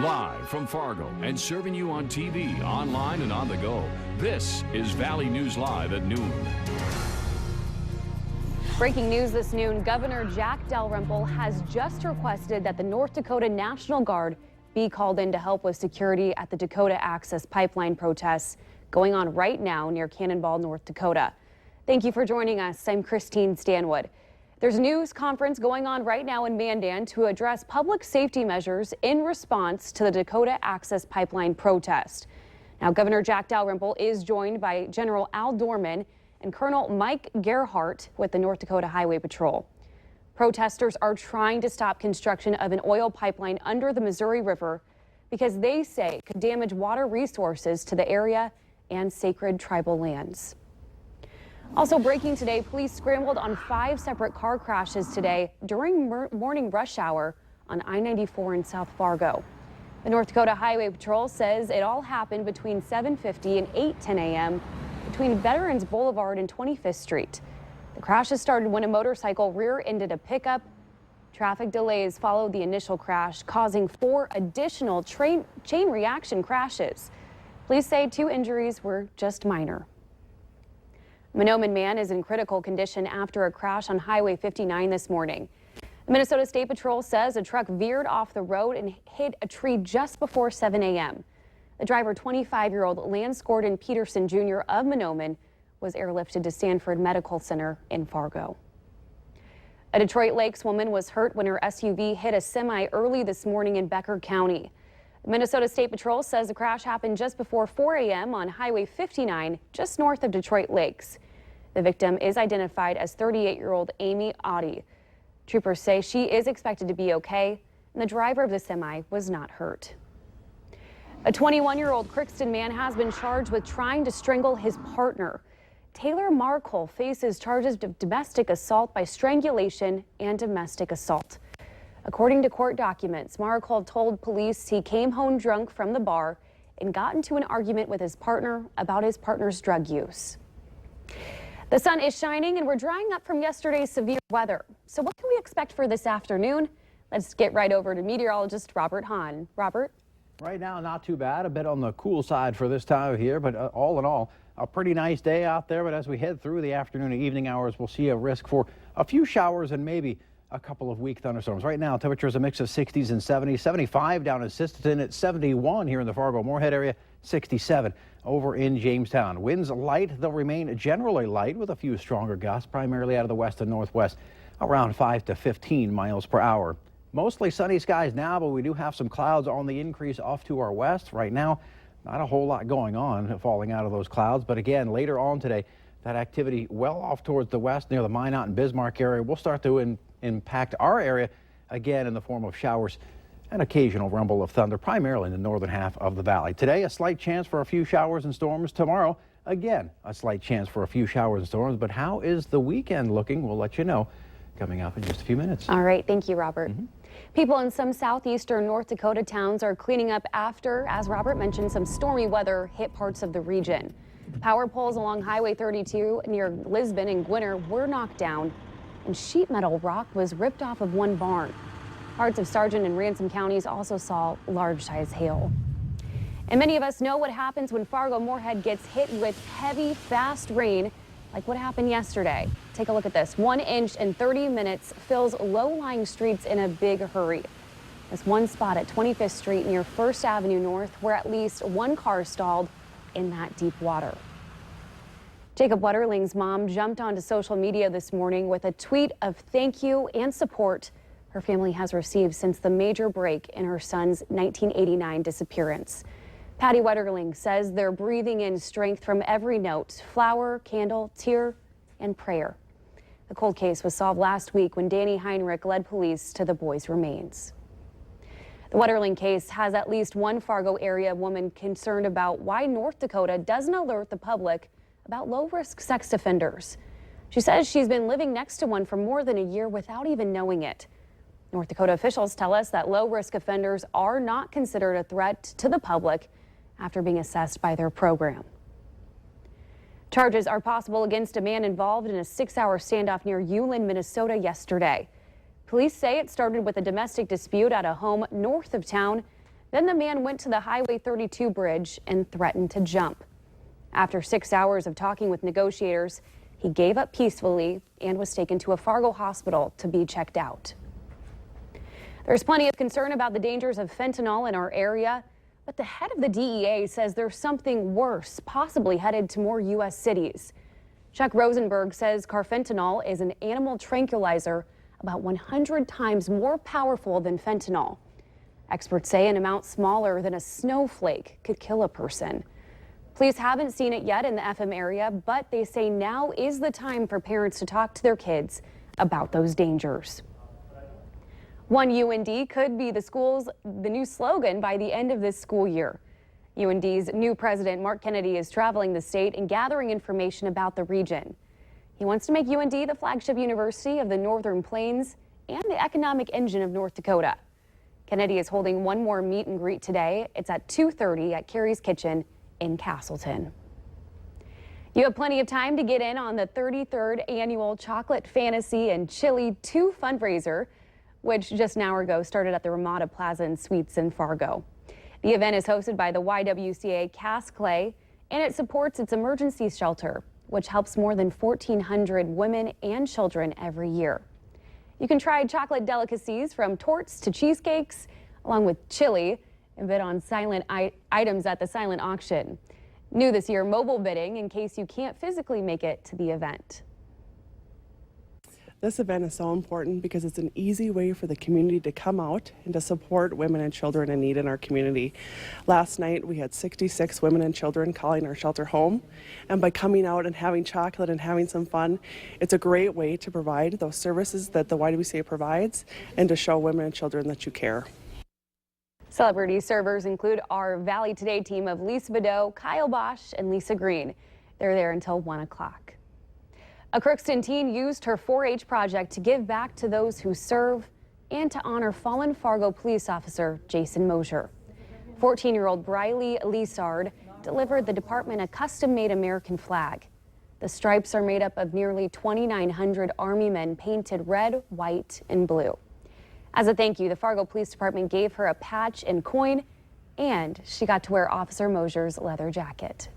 Live from Fargo and serving you on TV, online, and on the go. This is Valley News Live at noon. Breaking news this noon, Governor Jack Dalrymple has just requested that the North Dakota National Guard be called in to help with security at the Dakota Access Pipeline protests going on right now near Cannonball, North Dakota. Thank you for joining us. I'm Christine Stanwood. There's a news conference going on right now in Mandan to address public safety measures in response to the Dakota Access Pipeline protest. Now, Governor Jack Dalrymple is joined by General Al Dorman and Colonel Mike Gerhardt with the North Dakota Highway Patrol. Protesters are trying to stop construction of an oil pipeline under the Missouri River because they say it could damage water resources to the area and sacred tribal lands. Also breaking today, police scrambled on 5 separate car crashes today during morning rush hour on I-94 in South Fargo. The North Dakota Highway Patrol says it all happened between 7:50 and 8:10 a.m. between Veterans Boulevard and 25th Street. The crashes started when a motorcycle rear-ended a pickup. Traffic delays followed the initial crash, causing 4 additional chain reaction crashes. Police say 2 injuries were just minor. Mahnomen man is in critical condition after a crash on Highway 59 this morning. The Minnesota State Patrol says a truck veered off the road and hit a tree just before 7 a.m. The driver, 25-year-old Lance Gordon Peterson Jr. of Mahnomen, was airlifted to Sanford Medical Center in Fargo. A Detroit Lakes woman was hurt when her SUV hit a semi early this morning in Becker County. The Minnesota State Patrol says the crash happened just before 4 a.m. on Highway 59, just north of Detroit Lakes. The victim is identified as 38-year-old Amy Audi. Troopers say she is expected to be okay, and the driver of the semi was not hurt. A 21-year-old Crookston man has been charged with trying to strangle his partner. Taylor Markle faces charges of domestic assault by strangulation and domestic assault. According to court documents, Markle told police he came home drunk from the bar and got into an argument with his partner about his partner's drug use. The sun is shining and we're drying up from yesterday's severe weather. So what can we expect for this afternoon? Let's get right over to meteorologist Robert Hahn. Robert? Right now, not too bad. A bit on the cool side for this time of year, but all in all, a pretty nice day out there. But as we head through the afternoon and evening hours, we'll see a risk for a few showers and maybe a couple of weak thunderstorms. Right now, temperature is a mix of 60s and 70s, 75 down in Sisterton at 71 here in the Fargo-Moorhead area, 67 over in Jamestown. Winds light, they'll remain generally light with a few stronger gusts, primarily out of the west and northwest, around 5 to 15 miles per hour. Mostly sunny skies now, but we do have some clouds on the increase off to our west. Right now, not a whole lot going on falling out of those clouds, but again, later on today, that activity well off towards the west near the Minot and Bismarck area will start to impact our area again in the form of showers and occasional rumble of thunder, primarily in the northern half of the valley. Today, a slight chance for a few showers and storms. Tomorrow, again, a slight chance for a few showers and storms. But how is the weekend looking? We'll let you know coming up in just a few minutes. All right. Thank you, Robert. People in some southeastern North Dakota towns are cleaning up after, as Robert mentioned, some stormy weather hit parts of the region. Power poles along Highway 32 near Lisbon and Gwinner were knocked down, and sheet metal rock was ripped off of one barn. Parts of Sargent and Ransom counties also saw large-size hail. And many of us know what happens when Fargo-Moorhead gets hit with heavy, fast rain, like what happened yesterday. Take a look at this. 1 inch in 30 minutes fills low-lying streets in a big hurry. There's one spot at 25th Street near 1st Avenue North where at least one car stalled in that deep water. Jacob Wetterling's mom jumped onto social media this morning with a tweet of thank you and support her family has received since the major break in her son's 1989 disappearance. Patty Wetterling says they're breathing in strength from every note, flower, candle, tear, and prayer. The cold case was solved last week when Danny Heinrich led police to the boy's remains. The Wetterling case has at least one Fargo area woman concerned about why North Dakota doesn't alert the public about low-risk sex offenders. She says she's been living next to one for more than a year without even knowing it. North Dakota officials tell us that low-risk offenders are not considered a threat to the public after being assessed by their program. Charges are possible against a man involved in a 6-hour standoff near Ulen, Minnesota yesterday. Police say it started with a domestic dispute at a home north of town. Then the man went to the Highway 32 bridge and threatened to jump. After 6 hours of talking with negotiators, he gave up peacefully and was taken to a Fargo hospital to be checked out. There's plenty of concern about the dangers of fentanyl in our area, but the head of the DEA says there's something worse, possibly headed to more U.S. cities. Chuck Rosenberg says carfentanil is an animal tranquilizer about 100 times more powerful than fentanyl. Experts say an amount smaller than a snowflake could kill a person. Police haven't seen it yet in the FM area, but they say now is the time for parents to talk to their kids about those dangers. One UND could be the new slogan by the end of this school year. UND's new president, Mark Kennedy, is traveling the state and gathering information about the region. He wants to make UND the flagship university of the Northern Plains and the economic engine of North Dakota. Kennedy is holding one more meet and greet today. It's at 2:30 at Carrie's Kitchen in Castleton. You have plenty of time to get in on the 33rd annual Chocolate Fantasy and Chili 2 fundraiser, which just an hour ago started at the Ramada Plaza and Suites in Fargo. The event is hosted by the YWCA Cast Clay, and it supports its emergency shelter, which helps more than 1,400 women and children every year. You can try chocolate delicacies from torts to cheesecakes, along with chili, and bid on silent items at the silent auction. New this year, mobile bidding in case you can't physically make it to the event. This event is so important because it's an easy way for the community to come out and to support women and children in need in our community. Last night we had 66 women and children calling our shelter home, and by coming out and having chocolate and having some fun, it's a great way to provide those services that the YWCA provides and to show women and children that you care. Celebrity servers include our Valley Today team of Lisa Badeau, Kyle Bosch, and Lisa Green. They're there until 1 o'clock. A Crookston teen used her 4-H project to give back to those who serve and to honor fallen Fargo police officer Jason Mosier. 14-year-old Briley Lisard delivered the department a custom-made American flag. The stripes are made up of nearly 2,900 Army men painted red, white, and blue. As a thank you, the Fargo Police Department gave her a patch and coin, and she got to wear Officer Mosier's leather jacket.